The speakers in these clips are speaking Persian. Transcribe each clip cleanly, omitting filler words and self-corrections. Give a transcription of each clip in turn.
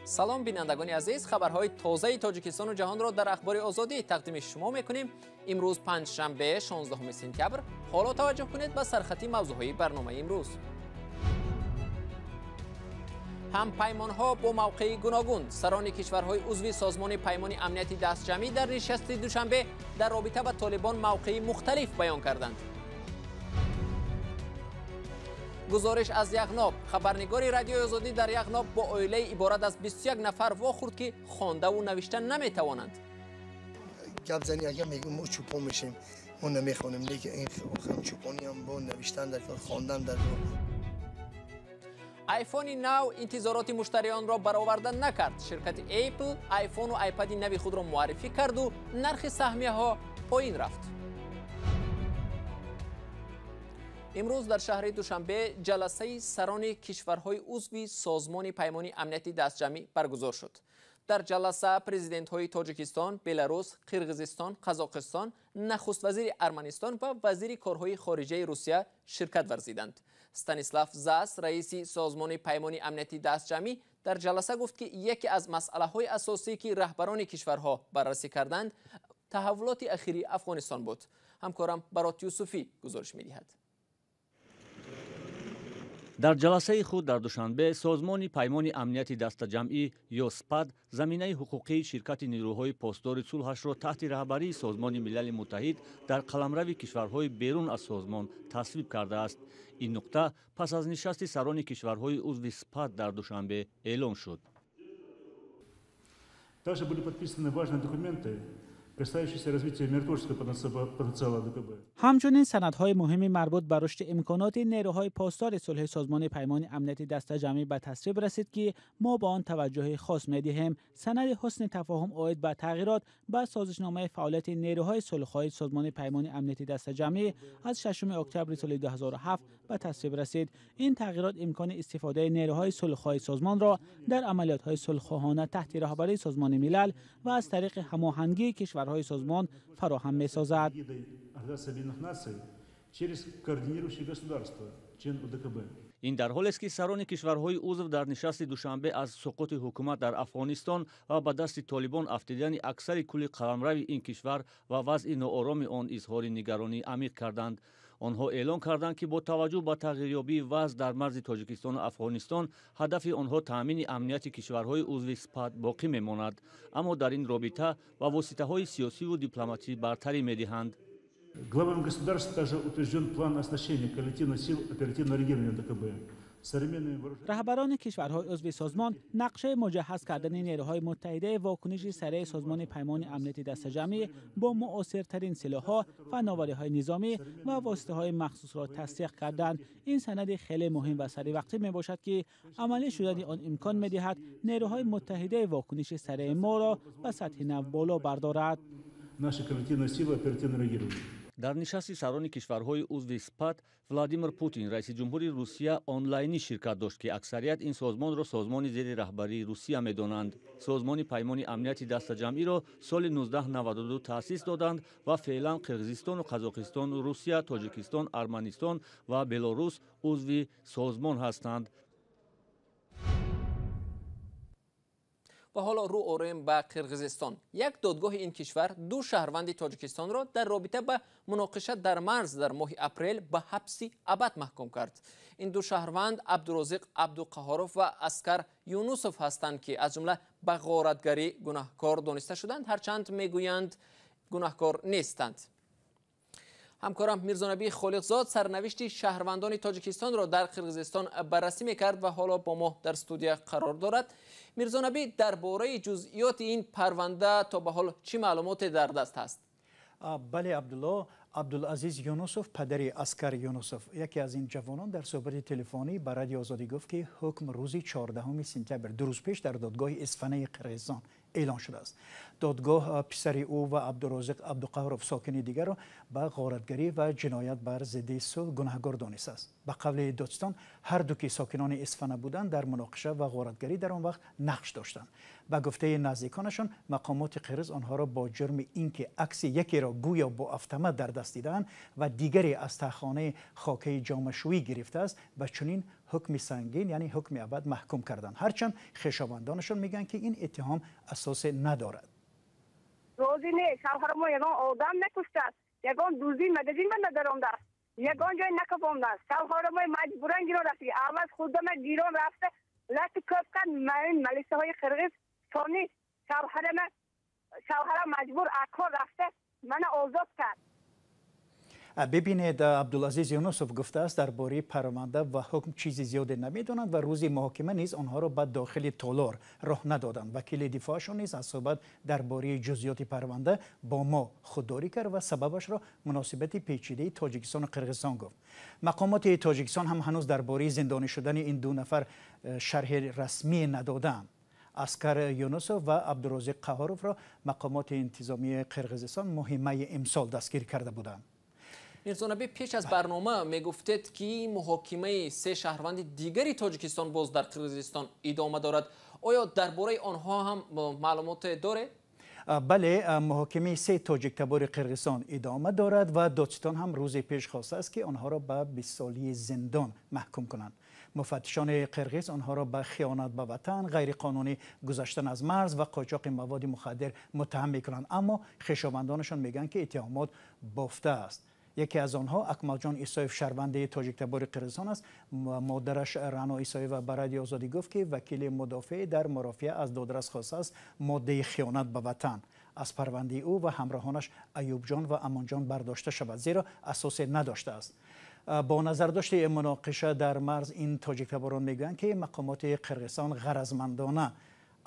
سلام بینندگان عزیز، خبرهای تازه تاجیکستان و جهان را در اخبار آزادی تقدیم شما میکنیم. امروز پنجشنبه 16 سپتامبر. حالا توجه کنید به سرخطی موضوعهای برنامه امروز. هم پیمانها با موقع گوناگون، سران کشورهای عضو سازمان پیمان امنیتی دستجمعی در نشست دوشنبه در رابطه با طالبان موقع مختلف بیان کردند. گزارش از یغناب، خبرنگار رادیوی آزادی در یغناب با عائله عبارت از 21 نفر واخورد که خوانده و نوشتن نمیتوانند. گپ زنی اگه میگیم ما چوپان میشیم ما نمیخوانیم، لیکن این چوپانی هم با نوشتن در کار، خواندن در کار. آیفون نو انتظارات مشتریان را برآورده نکرد. شرکت اپل آیفون و آیپد نو خود را معرفی کرد و نرخ سهمیه ها پایین رفت. امروز در شهر دوشنبه جلسه سران کشورهای عضو سازمان پیمان امنیتی دستجمعی برگزار شد. در جلسه پرزیدنت های تاجیکستان، بلاروس، قرقیزستان، قزاقستان، نخست وزیر ارمنستان و وزیر کارهای خارجه روسیه شرکت ورزیدند. استانیسلاف زاس، رئیس سازمان پیمان امنیتی دستجمعی، در جلسه گفت که یکی از مسئله های اساسی که رهبران کشورها بررسی کردند تحولات اخیری افغانستان بود. همکارم برات یوسفی گزارش می‌دهد. در جلسه خود در دوشنبه سازمان پیمان امنیتی دستجمعی یا سپاد زمینه حقوقی شرکت نیروهای پاسدار صلحش را تحت رهبری سازمان ملل متحد در قلمرو کشورهای بیرون از سازمان تصویب کرده است. این نکته پس از نشست سران کشورهای عضو سپاد در دوشنبه اعلام شد. Также были подписаны важные документы, касающиеся развития миротворческого потенциала ДКБ. همچنین سندهای مهمی مربوط به رشد امکانات نیروهای پاسدار صلح سازمان پیمان امنیتی دستجمعی به تصویب رسید که ما با آن توجه خاص می‌دهیم. سند حسن تفاهم عاید به تغییرات به سازشنامه فعالیت نیروهای صلح‌خواه سازمان پیمان امنیتی دستجمعی از 6 اکتبر سال 2007 به تصویب رسید. این تغییرات امکان استفاده نیروهای صلح‌خواه سازمان را در عملیات‌های صلح‌خواهانه تحت رهبری سازمان ملل و از طریق هماهنگی کشورهای سازمان فراهم می‌سازد. این در حالی است که سران کشورهای عضو در نشست دوشنبه از سقوط حکومت در افغانستان و به دست طالبان افتادن اکثر کل قلمرو این کشور و وضع ناآرام آن اظهار نگرانی عمیق کردند. آنها اعلام کردند که با توجه به تغییریابی وضع در مرز تاجیکستان و افغانستان هدف آنها تامین امنیت کشورهای عضو سپاد باقی میماند، اما در این رابطه و واسطه‌های سیاسی و دیپلماسی برتری می‌دهند. Главам государств также утвержден план оснащения коллективных сил оперативного реагирования ДКБ. رهبران کشورهای عضو سازمان نقشه مجهز کردن نیروهای متحده واکنش سریع سازمان پیمان امنیتی دستجمعی با مؤثرترین سلاح‌ها، فناوری‌های نظامی و واسطه‌های مخصوص را تصدیق کردند. این سند خیلی مهم و سریع وقتی میباشد که عملی شدن آن امکان می‌دهد نیروهای متحده واکنش سریع ما را به سطح نو بالا بردارد. در نشست سران کشورهای عضو سپاد ولادیمیر پوتین رئیس جمهوری روسیه آنلاینی شرکت داشت که اکثریت این سازمان را سازمان زیر رهبری روسیه می‌دانند. سازمان پیمان امنیتی دستجمعی را سال 1992 تأسیس دادند و فعلا قرقیزستان و قزاقستان، روسیه، تاجیکستان، ارمنستان و بلاروس عضو سازمان هستند. و حالا رو آوریم به قرقیزستان. یک دادگاه این کشور دو شهروند تاجیکستان را در رابطه با مناقشه در مرز در ماه اپریل به حبس ابد محکوم کرد. این دو شهروند عبدالرزاق عبدالقهاروف و اسکر یونوسوف هستند که از جمله به غارتگری گناهکار دانسته شدند، هرچند میگویند گناهکار نیستند. همکارم میرزانبی خالقزاد سرنوشت شهروندان تاجیکستان را در قرقیزستان بررسی میکرد و حالا با ما در استودیو قرار دارد. میرزانبی، درباره جزئیات این پرونده تا به حال چه معلوماتی در دست هست؟ بله عبدالله، عبدالعزیز یونوسوف پدر اسکر یونوسوف یکی از این جوانان در صحبت تلفنی با رادیو آزادی گفت که حکم روز 14 سپتامبر دو روز پیش در دادگاه اصفهان قرقیزستان اعلان شده است. دادگاه پسر او و عبدالرزاق عبدالقهاروف ساکن دیگر را به غارتگری و جنایت بر ضد صلح گناهکار دانسته است. به قول دادستان هر دو که ساکنان اصفهان بودند در مناقشه و غارتگری در آن وقت نقش داشتند. به گفته نزدیکانشان مقامات قرقیز آنها را با جرم اینکه عکس یکی را گویا با اتومات در دست دیدند و دیگری از تخانه خاکی جامشویی گرفته است و چنین حکم سنگین یعنی حکم ابد محکوم کردند. هرچند خویشاوندانشان میگن که این اتهام اساس ندارد. روزی نه شوهر ما یگان آدم نکشته است، یگان دوزی مگزین من ندارنده است، یگان جای نکفانده است. شوهر ما مجبورن گیران رفته، اول خودم گیران رفته لطی کپ کن ملیسه های قرغیزستانی شوهرم مجبور اکار رفته من آزاد کرد. ببینید عبدالعزیز یونسوف گفته است درباره پرونده و حکم چیزی زیادی نمیدونند و روزی محاکمه نیز آنها را به داخل تالار راه ندادند. وکیل دفاعشان نیز از صحبت درباره جزئیات پرونده با ما خودداری کرد و سببش را مناسبت پیچیده تاجیکستان و قرغیزستان گفت. مقامات تاجیکستان هم هنوز درباره زندانی شدن این دو نفر شرح رسمی ندادند. اسکر یونسوف و عبدالرزاق قهاروف را مقامات انتظامی قرغیزستان مهمه امسال دستگیر کرده بودند. میرزا نبی پیش از برنامه میگفتید که محاکمه 3 شهروند دیگری تاجیکستان باز در قرغیزستان ادامه دارد. آیا درباره آنها هم معلومات داره؟ بله، محاکمه 3 تاجیک تبار قرغیزستان ادامه دارد و دادستان هم روز پیش خواسته است که آنها را به 20 سالی زندان محکوم کنند. مفتشان قرغیز آنها را به خیانت به وطن، غیرقانونی گذشتن از مرز و قاچاق مواد مخدر متهم میکنند، اما خویشاوندانشان میگن که اتهامات بافته است. یکی از آنها اکمل جان ایسایف شهروند تاجیک تبار قرغیزستان است. مادرش رعنا ایسایف و رادیو آزادی گفت که وکیل مدافع در مرافعه از دادرس خواسته است ماده خیانت به وطن از پرونده او و همراهانش ایوب جان و امان جان برداشته شود، زیرا اساس نداشته است. با نظر داشته مناقشه در مرز این تاجیک تباران میگویند که مقامات قرغیزستان غرضمندانه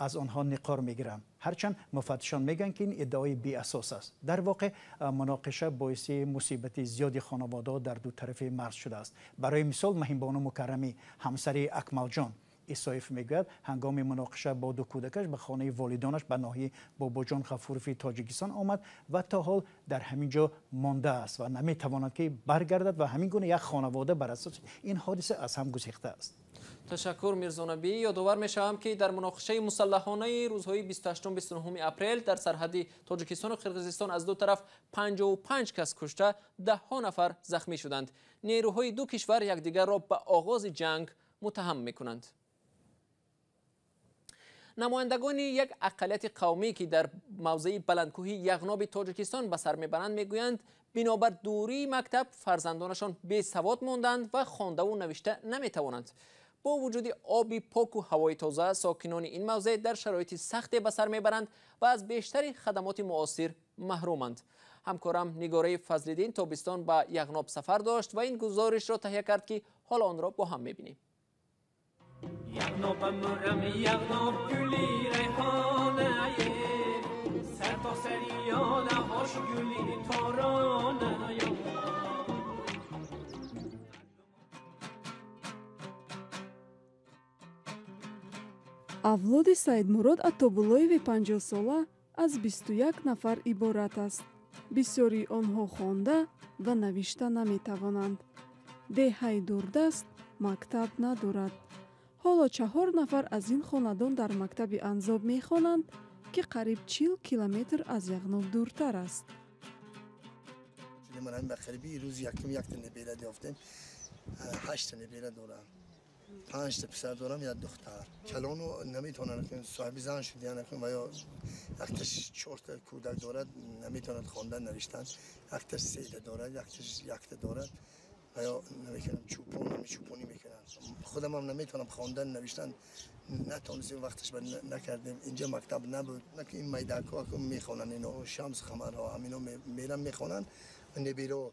از آنها نقار میگیرند، هرچند مفتشان میگن که این ادعای بی اساس است. در واقع مناقشه باعث مصیبت زیادی خانواده در دو طرف مرز شده است. برای مثال مهینبانو مکرمی همسر اکمل جان ایسایف میگوید هنگام مناقشه با دو کودکش به خانه والدانش به ناحیه باباجان غفوروفی تاجیکستان آمد و تا حال در همین جا مانده است و نمیتواند که برگردد و همین گونه یک خانواده بر اساس این حادثه از هم گسیخته است. تشکر میرزا نبی. یادآور میشوم که در مناقشه مسلحانه روزهای 28 و 29 اپریل در سرحد تاجیکستان و قرغیزستان از دو طرف 55 کس کشته 10 نفر زخمی شدند. نیروهای دو کشور یکدیگر را به آغاز جنگ متهم میکنند. نمایندگان یک اقلیت قومی که در موضع بلندکوهی یغناب تاجیکستان به سر میبرند میگویند بنابر دوری مکتب فرزندانشان بیسواد ماندند و خوانده و نوشته نمیتوانند. با وجود آبی پاک و هوای تازه ساکنان این موضع در شرایط سخت به سر میبرند و از بیشتر خدمات معاصر محرومند. همکارم نگاره فضل‌الدین تابستان به یغناب سفر داشت و این گزارش را تهیه کرد که حالا آن را با هم میبینیم. یغناب مرم یغناب گلی ریحانه سر تا سریال هاش گلی تارانه. авлоди саидмурод аттобуллоеви 50-сола аз 21 нафар иборат аст. бисёри онҳо хонда ва навишта наметавонанд. деҳаи дурдаст мактаб надорад. ҳоло 4 нафар аз ин хонадон дар мактаби анзоб мехонанд ки қариб 40 километр аз яғноб дуртар аст. من به قریبی روز یکم یک تنه بیله دیافتیم 8 تنه بیله دارم 5 تا پسر دارم یا دختر کلانو نمیتونن که صاحب زن شدن و یا یکتش 4 تا کودک دارد نمیتوند خواندن نوشتن یکتش 3 تا دارد یکتش 1 تا دارد و یا نمیکنم چوپونی میکنن خودم هم نمیتونم خواندن نوشتن نتونستیم وقتش نکردیم اینجا مکتب نبود نه که این میدک ها که میخوانن اینو شمس خمرها همینو میرن میخوانن نبیرو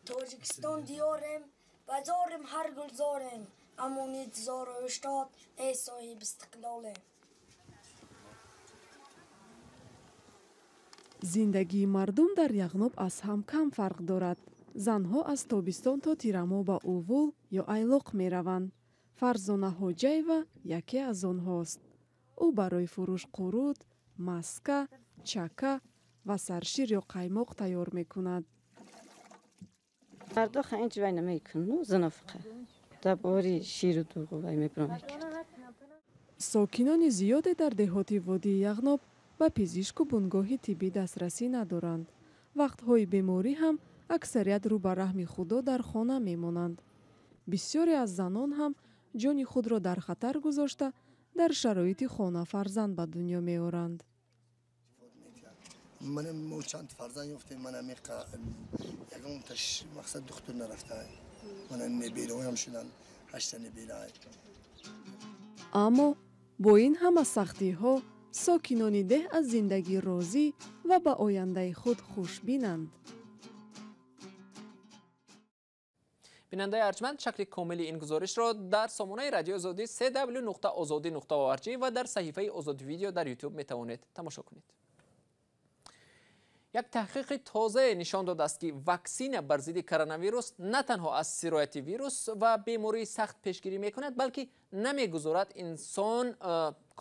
تاجیکستان دیارم بازارم هر گلزارم امونید زار و اشتاد ای صاحب استقلاله. зиндагии мардум дар яғноб аз ҳам кам фарқ дорад. занҳо аз тобистон то тирамо ба увул ё айлоқ мераванд. фарзона ҳоҷаева яке аз онҳост. ӯ барои фурӯш қуруд, маска, чака ва саршир ё қаймоқ тайёр мекунад. مردخ اینج وای نمیکنه زنافقه درباره شیر و دوغ وای میبرم. ساکنان زیاده در دهاتی وادی یغناب به پزشک و بنگاه طبی دسترسی ندارند. وقتهای بیماری هم اکثریت رو به رحم خدا در خانه میمانند. бисёре аз занон ҳам ҷони худро дар хатар гузошта дар шароити хона фарзанд ба дунё меоранд. منم چند فرزند یافتیم منم یکم تش مقصد دکتر نرفته منم نبیره هم شدن 8 نبیره. аммо бо ин ҳама сахтиҳо сокинони деҳ аз зиндагӣ розӣ ва ба ояндаи худ хушбинанд. бинандаи арҷманд шакли комили ин гузоришро дар сомонаи радиои озодӣ www.ozodi.org ва дар саҳифаи озоди видео дар ютуб метавонед тамошо кунед. як таҳқиқи тоза нишон додааст ки ваксина бар зидди коронавирус на танҳо аз сирояти вирус ва бемории сахт пешгирӣ мекунад, балки намегузорад инсон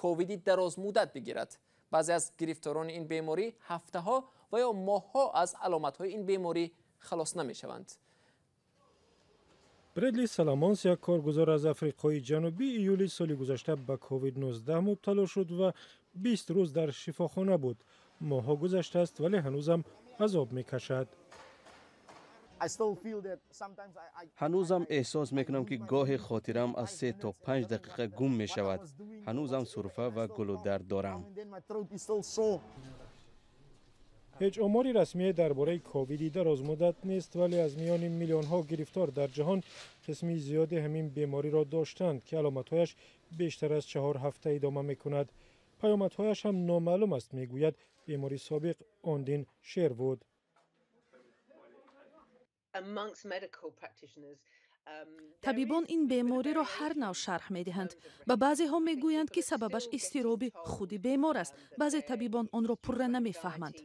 ковиди дарозмуддат бигирад. баъзе аз гирифторони ин беморӣ ҳафтаҳо ва ё моҳҳо аз аломатҳои ин беморӣ халос намешаванд. бредли саламонс як коргузор аз африқои ҷанубӣ июли соли гузашта ба ковид-19 мубтало шуд ва 20 рӯз дар шифохона буд. моҳҳо гузаштааст, вале ҳанӯзам азоб мекашад. ҳанӯзам эҳсос мекунам ки гоҳе хотирам аз 3 то 5 дақиқа гум мешавад. ҳанӯзам сурфа ва гулӯдард дорам. ҳеҷ омори расмие дар бораи ковиди дарозмуддат нест, вале аз миёни миллионҳо гирифтор дар ҷаҳон қисми зиёде ҳамин бемориро доштанд ки аломатҳояш бештар аз 4 ҳафта идома мекунад. паёмадҳояш ҳам номаълум аст, мегӯяд бемори собиқ Ондин Шервуд. табибон ин бемориро ҳар навъ шарҳ медиҳанд. ба баъзеҳо мегӯянд ки сабабаш изтироби худи бемор аст. баъзе табибон онро пурра намефаҳманд.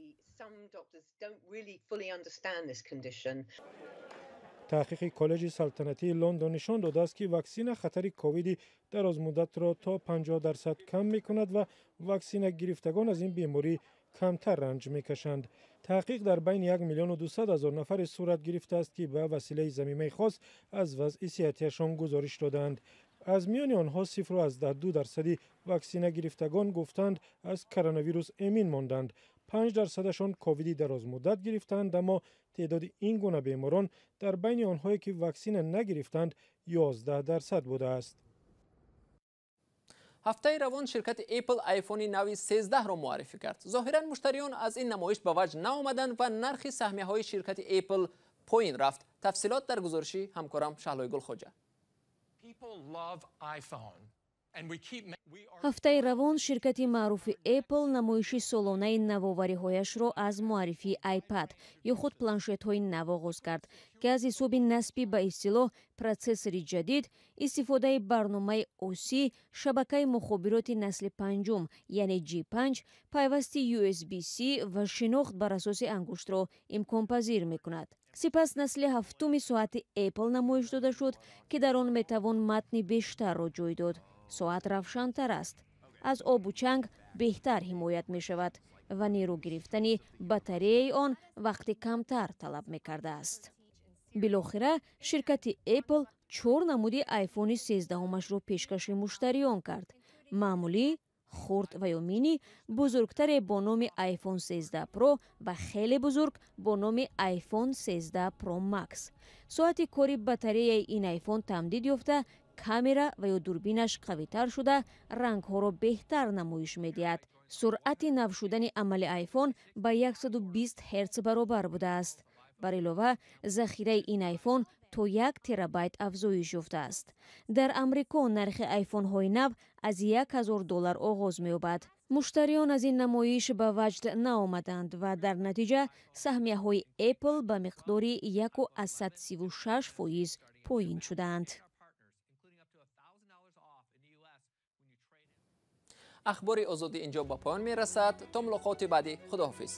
таҳқиқи коллеҷи салтанатии Лондон нишон додааст ки ваксина хатари ковиди дарозмуддатро то 50% кам мекунад ва ваксина гирифтагон аз ин беморӣ камтар ранҷ мекашанд. таҳқиқ дар байни 1,200,000 нафаре сурат гирифтааст ки ба василаи замимаи хос аз вазъи сиҳатиашон гузориш доданд. аз миёни онҳо 0.2% ваксина гирифтагон гуфтанд аз коронавирус эмин монданд. 5% ковиди дарозмуддат гирифтанд, аммо теъдоди ин гуна беморон дар байни онҳое ки ваксина нагирифтанд 11% будааст. ҳафтаи равон ширкати Apple айфони нави 13ро муаррифӣ кард. зоҳиран муштариён аз ин намоиш ба ваҷ наомаданд ва нархи саҳмияҳои ширкати Apple поин рафт. тафсилот дар гузориши ҳамкорам Шаҳлои Гулхоҷа. ҳафтаи равон ширкати маъруфи Apple намоиши солонаи навовариҳояшро аз муаррифии iPad ё худ планшетҳои нав оғоз кард ки аз ҳисоби насби ба истилоҳ протсессори ҷадид, истифодаи барномаи осӣ, шабакаи мухобироти насли панҷум яъне G5, пайвасти USB-C ва шинохт бар асоси ангуштро имконпазир мекунад. сипас насли ҳафтуми соати Apple намоиш дода шуд ки дар он метавон матни бештарро ҷой дод. соат равшантар аст. аз обу чанг беҳтар ҳимоят мешавад ва нерӯ гирифтани батареяи он вақти камтар талаб мекардааст. билохира ширкати Apple 4 намуди айфони 13-умашро пешкаши муштариён кард. маъмулӣ, хурд ва ё мини, бузургтаре бо номи iPhone 13 Pro ва хеле бузург бо номи iPhone 13 Pro Max. соати кори батареяи ин айфон тамдид ёфта, камера ва ё дурбинаш қавитар шуда рангҳоро беҳтар намоиш медиҳад. суръати нав шудани амали айфон ба 120 Hz баробар будааст. бар илова захираи ин айфон то 1 терабайт афзоиш ёфтааст. дар амрико нархи айфонҳои нав аз $1000 оғоз меёбад. муштариён аз ин намоиш ба ваҷд наомаданд ва дар натиҷа саҳмияҳои Apple ба миқдори 136% поин шуданд. ахбори озодӣ инҷо ба поён мерасад. то мулоқоти баъдӣ, худоҳафиз.